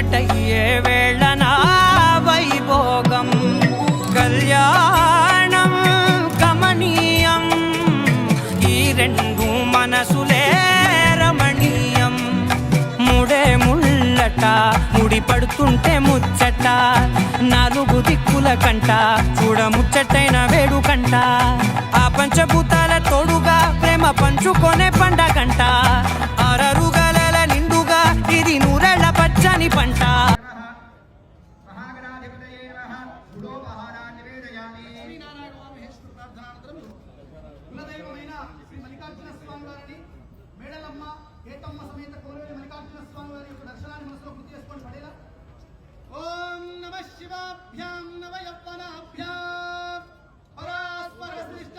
ముచ్చటయ్యే వేళన వైభోగం కళ్యాణం కమనీయం ఈ రెండు మనసులే రమణీయం ముడే ముళ్ళట ముడి పడుతుంటే ముచ్చట నాలుగు దిక్కుల కంట చూడ ముచ్చటైన వేడుకంట ఆ పంచభూతాల తోడుగా ప్రేమ పంచుకొనే పండగంట ఆరరుగల నిండుగా ఇది నూరెళ్ళ పచ్చని పంట. ఓం నమః శివాభ్యాం నవ యవ్వనాభ్యాం పరాస్పర శ్లిష్ట